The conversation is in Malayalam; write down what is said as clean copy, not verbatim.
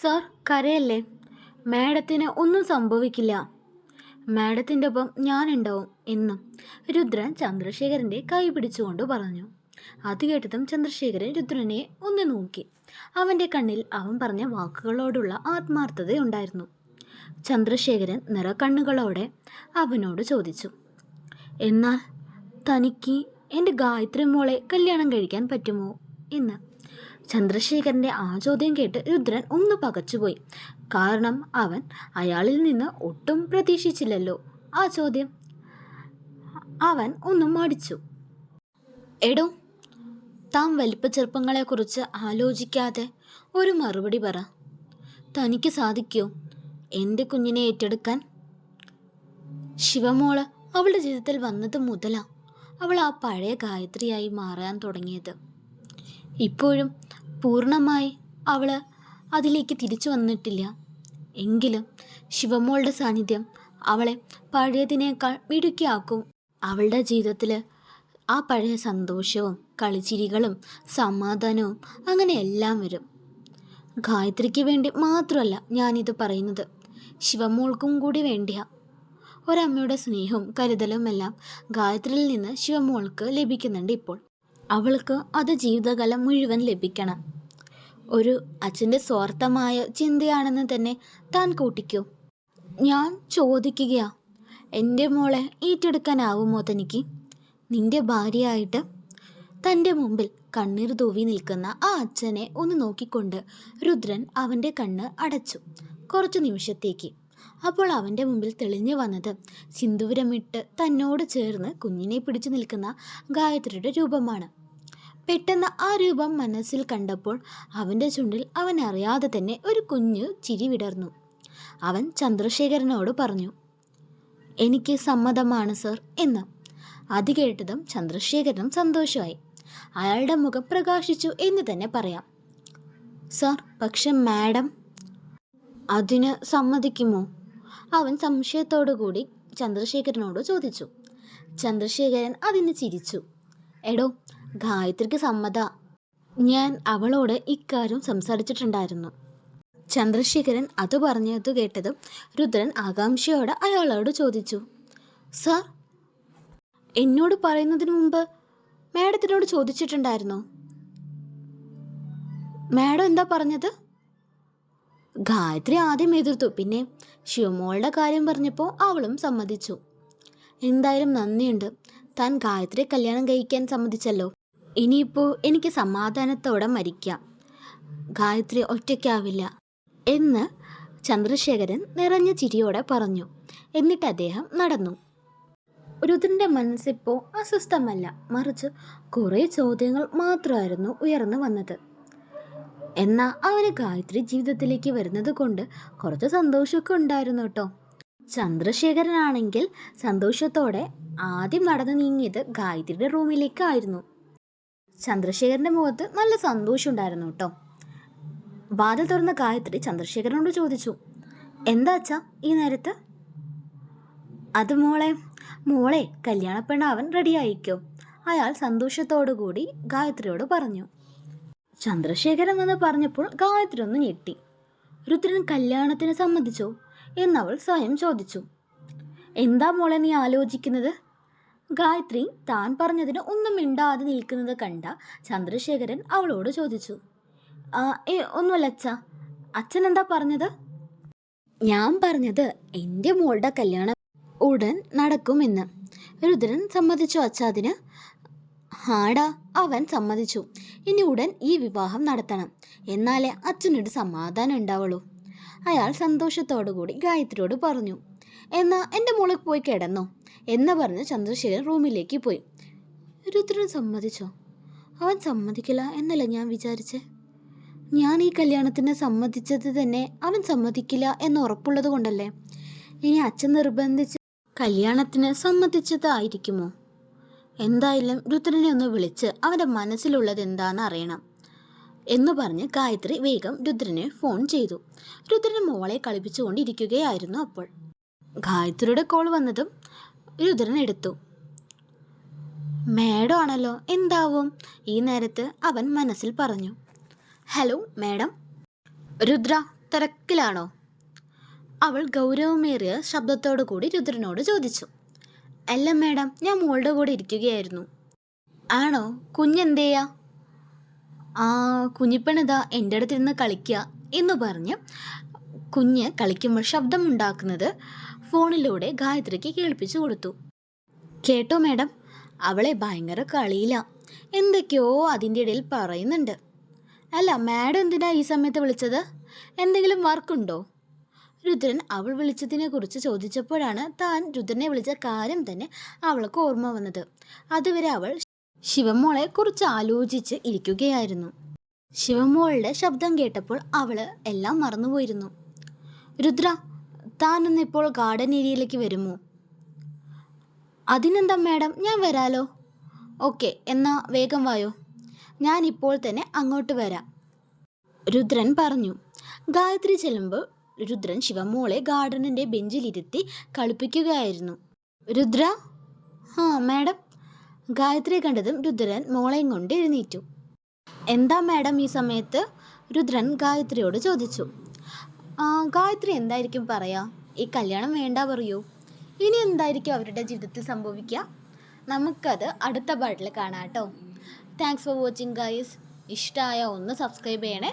സാർ കരയല്ലേ, മാഡത്തിന് ഒന്നും സംഭവിക്കില്ല, മാഡത്തിൻ്റെ ഒപ്പം ഞാനുണ്ടാവും എന്നും രുദ്രൻ ചന്ദ്രശേഖരൻ്റെ കൈ പിടിച്ചുകൊണ്ട് പറഞ്ഞു. അത് കേട്ടതും ചന്ദ്രശേഖരൻ രുദ്രനെ ഒന്ന് നോക്കി. അവൻ്റെ കണ്ണിൽ അവൻ പറഞ്ഞ വാക്കുകളോടുള്ള ആത്മാർത്ഥതയുണ്ടായിരുന്നു. ചന്ദ്രശേഖരൻ നിറക്കണ്ണുകളോടെ അവനോട് ചോദിച്ചു, എന്നാൽ തനിക്ക് എൻ്റെ ഗായത്രി മോളെ കല്യാണം കഴിക്കാൻ പറ്റുമോ എന്ന്. ചന്ദ്രശേഖരൻ്റെ ആ ചോദ്യം കേട്ട് രുദ്രൻ ഒന്ന് പകച്ചുപോയി. കാരണം അവൻ അയാളിൽ നിന്ന് ഒട്ടും പ്രതീക്ഷിച്ചില്ലല്ലോ ആ ചോദ്യം. അവൻ ഒന്നും മടിച്ചു. എടോ, താൻ വലിപ്പ ചെറുപ്പങ്ങളെക്കുറിച്ച് ആലോചിക്കാതെ ഒരു മറുപടി പറ. തനിക്ക് സാധിക്കോ എൻ്റെ കുഞ്ഞിനെ ഏറ്റെടുക്കാൻ? ശിവമോള് അവളുടെ ജീവിതത്തിൽ വന്നത് മുതലാ അവൾ ആ പഴയ ഗായത്രിയായി മാറാൻ തുടങ്ങിയത്. ഇപ്പോഴും പൂർണ്ണമായി അവൾ അതിലേക്ക് തിരിച്ചു വന്നിട്ടില്ല. എങ്കിലും ശിവമോളുടെ സാന്നിധ്യം അവളെ പഴയതിനേക്കാൾ മിടുക്കിയാക്കും. അവളുടെ ജീവിതത്തിൽ ആ പഴയ സന്തോഷവും കളിച്ചിരികളും സമാധാനവും അങ്ങനെ എല്ലാം വരും. ഗായത്രിക്ക് വേണ്ടി മാത്രമല്ല ഞാനിത് പറയുന്നത്, ശിവമോൾക്കും കൂടി വേണ്ടിയാ. ഒരമ്മയുടെ സ്നേഹവും കരുതലും എല്ലാം ഗായത്രിയിൽ നിന്ന് ശിവമോൾക്ക് ലഭിക്കുന്നുണ്ട് ഇപ്പോൾ. അവൾക്ക് അത് ജീവിതകാലം മുഴുവൻ ലഭിക്കണം. ഒരു അച്ഛൻ്റെ സ്വാർത്ഥമായ ചിന്തയാണെന്ന് തന്നെ താൻ കൂട്ടിക്കോ. ഞാൻ ചോദിക്കുകയാ, എൻ്റെ മോളെ ഏറ്റെടുക്കാനാവുമോ തനിക്ക്? നിന്റെ ഭാര്യയായിട്ട്. തൻ്റെ മുമ്പിൽ കണ്ണീർ തൂവി നിൽക്കുന്ന ആ അച്ഛനെ ഒന്ന് നോക്കിക്കൊണ്ട് രുദ്രൻ അവൻ്റെ കണ്ണ് അടച്ചു കുറച്ചു നിമിഷത്തേക്ക്. അപ്പോൾ അവൻ്റെ മുമ്പിൽ തെളിഞ്ഞു വന്നത് സിന്ദൂരമിട്ട് തന്നോട് ചേർന്ന് കുഞ്ഞിനെ പിടിച്ചു നിൽക്കുന്ന ഗായത്രിയുടെ രൂപമാണ്. പെട്ടെന്ന് ആ രൂപം മനസ്സിൽ കണ്ടപ്പോൾ അവൻ്റെ ചുണ്ടിൽ അവൻ അറിയാതെ തന്നെ ഒരു കുഞ്ഞു ചിരി വിടർന്നു. അവൻ ചന്ദ്രശേഖരനോട് പറഞ്ഞു, എനിക്ക് സമ്മതമാണ് സർ എന്ന്. അത് കേട്ടതും ചന്ദ്രശേഖരനും സന്തോഷമായി. അയാളുടെ മുഖം പ്രകാശിച്ചു എന്ന് തന്നെ പറയാം. സർ, പക്ഷെ മാഡം അതിന് സമ്മതിക്കുമോ? അവൻ സംശയത്തോടു കൂടി ചന്ദ്രശേഖരനോട് ചോദിച്ചു. ചന്ദ്രശേഖരൻ അതിന് ചിരിച്ചു. എടോ, ഗായത്രിക്ക് സമ്മത. ഞാൻ അവളോട് ഇക്കാര്യം സംസാരിച്ചിട്ടുണ്ടായിരുന്നു. ചന്ദ്രശേഖരൻ അത് പറഞ്ഞത് കേട്ടതും രുദ്രൻ ആകാംക്ഷയോടെ അയാളോട് ചോദിച്ചു, സാർ, എന്നോട് പറയുന്നതിന് മുമ്പ് മാഡത്തിനോട് ചോദിച്ചിട്ടുണ്ടായിരുന്നോ? മാഡം എന്താ പറഞ്ഞത്? ഗായത്രി ആദ്യം എതിർത്തു, പിന്നെ ശിവമോളുടെ കാര്യം പറഞ്ഞപ്പോൾ അവളും സമ്മതിച്ചു. എന്തായാലും നന്ദിയുണ്ട്, താൻ ഗായത്രിയെ കല്യാണം കഴിക്കാൻ സമ്മതിച്ചല്ലോ. ഇനിയിപ്പോൾ എനിക്ക് സമാധാനത്തോടെ മരിക്കാം. ഗായത്രി ഒറ്റയ്ക്കാവില്ല എന്ന് ചന്ദ്രശേഖരൻ നിറഞ്ഞ ചിരിയോടെ പറഞ്ഞു. എന്നിട്ട് അദ്ദേഹം നടന്നു. രുദ്രൻ്റെ മനസ്സിപ്പോൾ അസ്വസ്ഥമല്ല, മറിച്ച് കുറേ ചോദ്യങ്ങൾ മാത്രമായിരുന്നു ഉയർന്നു വന്നത്. എന്നാൽ അവന് ഗായത്രി ജീവിതത്തിലേക്ക് വരുന്നത് കൊണ്ട് കുറച്ച് സന്തോഷമൊക്കെ ഉണ്ടായിരുന്നു കേട്ടോ. ചന്ദ്രശേഖരനാണെങ്കിൽ സന്തോഷത്തോടെ ആദ്യം നടന്നു നീങ്ങിയത് ഗായത്രിയുടെ റൂമിലേക്കായിരുന്നു. ചന്ദ്രശേഖരൻ്റെ മുഖത്ത് നല്ല സന്തോഷം ഉണ്ടായിരുന്നു കേട്ടോ. വാതിൽ തുറന്ന ഗായത്രി ചന്ദ്രശേഖരനോട് ചോദിച്ചു, എന്താ അച്ഛാ ഈ നേരത്ത്? അത് മോളെ കല്യാണപ്പെണ്ണാവൻ റെഡിയായിക്കോ, അയാൾ സന്തോഷത്തോടു കൂടി ഗായത്രിയോട് പറഞ്ഞു. ചന്ദ്രശേഖരൻ എന്ന് പറഞ്ഞപ്പോൾ ഗായത്രി ഒന്ന് ഞെട്ടി. രുദ്രൻ കല്യാണത്തിന് സമ്മതിച്ചോ എന്നവൾ സ്വയം ചോദിച്ചു. എന്താ മോളെ നീ ആലോചിക്കുന്നത്? ഗായത്രി താൻ പറഞ്ഞതിന് ഒന്നും മിണ്ടാതെ നിൽക്കുന്നത് കണ്ട ചന്ദ്രശേഖരൻ അവളോട് ചോദിച്ചു. ഒന്നുമല്ല അച്ഛാ, അച്ഛൻ എന്താ പറഞ്ഞത്? ഞാൻ പറഞ്ഞത് എൻ്റെ മോളുടെ കല്യാണം ഉടൻ നടക്കുമെന്ന്. രുദ്രൻ സമ്മതിച്ചോ അച്ഛാ അതിന്? ഹാടാ, അവൻ സമ്മതിച്ചു. ഇനി ഉടൻ ഈ വിവാഹം നടത്തണം, എന്നാലേ അച്ഛനൊരു സമാധാനം ഉണ്ടാവുള്ളൂ, അയാൾ സന്തോഷത്തോടു കൂടി ഗായത്രിയോട് പറഞ്ഞു. എന്നാൽ എൻ്റെ മോള് പോയി കിടന്നോ എന്ന് പറഞ്ഞ് ചന്ദ്രശേഖരൻ റൂമിലേക്ക് പോയി. രുദ്രൻ സമ്മതിച്ചോ? അവൻ സമ്മതിക്കില്ല എന്നല്ല ഞാൻ വിചാരിച്ചേ. ഞാൻ ഈ കല്യാണത്തിന് സമ്മതിച്ചത് തന്നെ അവൻ സമ്മതിക്കില്ല എന്ന് ഉറപ്പുള്ളത് കൊണ്ടല്ലേ. ഇനി അച്ഛൻ നിർബന്ധിച്ച് കല്യാണത്തിന് സമ്മതിച്ചതായിരിക്കുമോ? എന്തായാലും രുദ്രനെ ഒന്ന് വിളിച്ച് അവൻ്റെ മനസ്സിലുള്ളത് എന്താണെന്ന് അറിയണം എന്ന് പറഞ്ഞ് ഗായത്രി വേഗം രുദ്രനെ ഫോൺ ചെയ്തു. രുദ്രൻ മോളെ കളിപ്പിച്ചുകൊണ്ടിരിക്കുകയായിരുന്നു. അപ്പോൾ ഗായത്രിയുടെ കോൾ വന്നതും രുദ്രൻ എടുത്തു. മാഡം ആണല്ലോ, എന്താവും ഈ നേരത്ത് അവൻ മനസ്സിൽ പറഞ്ഞു. Hello madam. രുദ്ര, തിരക്കിലാണോ? അവൾ ഗൗരവമേറിയ ശബ്ദത്തോടു കൂടി രുദ്രനോട് ചോദിച്ചു. അല്ല മാഡം, ഞാൻ മോളുടെ കൂടെ ഇരിക്കുകയായിരുന്നു. ആണോ? കുഞ്ഞെന്തേയാ? ആ, കുഞ്ഞിപ്പെണിതാ എൻ്റെ അടുത്തിരുന്ന് കളിക്കുക എന്ന് പറഞ്ഞ് കുഞ്ഞ് കളിക്കുമ്പോൾ ശബ്ദമുണ്ടാക്കുന്നത് ഫോണിലൂടെ ഗായത്രിക്ക് കേൾപ്പിച്ചു കൊടുത്തു. കേട്ടോ മാഡം, അവളെ ഭയങ്കര കളിയില്ല, എന്തൊക്കെയോ അതിൻ്റെ ഇടയിൽ പറയുന്നുണ്ട്. അല്ല മാഡം എന്തിനാ ഈ സമയത്ത് വിളിച്ചത്? എന്തെങ്കിലും വർക്കുണ്ടോ? രുദ്രൻ അവൾ വിളിച്ചതിനെ കുറിച്ച് ചോദിച്ചപ്പോഴാണ് താൻ രുദ്രനെ വിളിച്ച കാര്യം തന്നെ അവൾക്ക് ഓർമ്മ വന്നത്. അതുവരെ അവൾ ശിവമോളെ കുറിച്ച് ആലോചിച്ച് ഇരിക്കുകയായിരുന്നു. ശിവമോളുടെ ശബ്ദം കേട്ടപ്പോൾ അവൾ എല്ലാം മറന്നുപോയിരുന്നു. രുദ്ര, താനൊന്നിപ്പോൾ ഗാർഡൻ ഏരിയയിലേക്ക് വരുമോ? അതിനെന്താ മാഡം, ഞാൻ വരാലോ. ഓക്കെ, എന്നാ വേഗം വായോ, ഞാൻ ഇപ്പോൾ തന്നെ അങ്ങോട്ട് വരാം, രുദ്രൻ പറഞ്ഞു. ഗായത്രി ചെല്ലുമ്പോൾ രുദ്രൻ ശിവമോളെ ഗാർഡനിൻ്റെ ബെഞ്ചിലിരുത്തി കളിപ്പിക്കുകയായിരുന്നു. രുദ്ര. ആ മാഡം. ഗായത്രിയെ കണ്ടതും രുദ്രൻ മോളെയും കൊണ്ട് എഴുന്നേറ്റു. എന്താ മാഡം ഈ സമയത്ത്? രുദ്രൻ ഗായത്രിയോട് ചോദിച്ചു. ഗായത്രി എന്തായിരിക്കും പറയാ? ഈ കല്യാണം വേണ്ട പറയൂ? ഇനി എന്തായിരിക്കും അവരുടെ ജീവിതത്തിൽ സംഭവിക്കുക? നമുക്കത് അടുത്ത പാട്ടിൽ കാണാം കേട്ടോ. Thanks for watching guys. ഇഷ്ടമായ ഒന്ന് സബ്സ്ക്രൈബ് ചെയ്യണേ.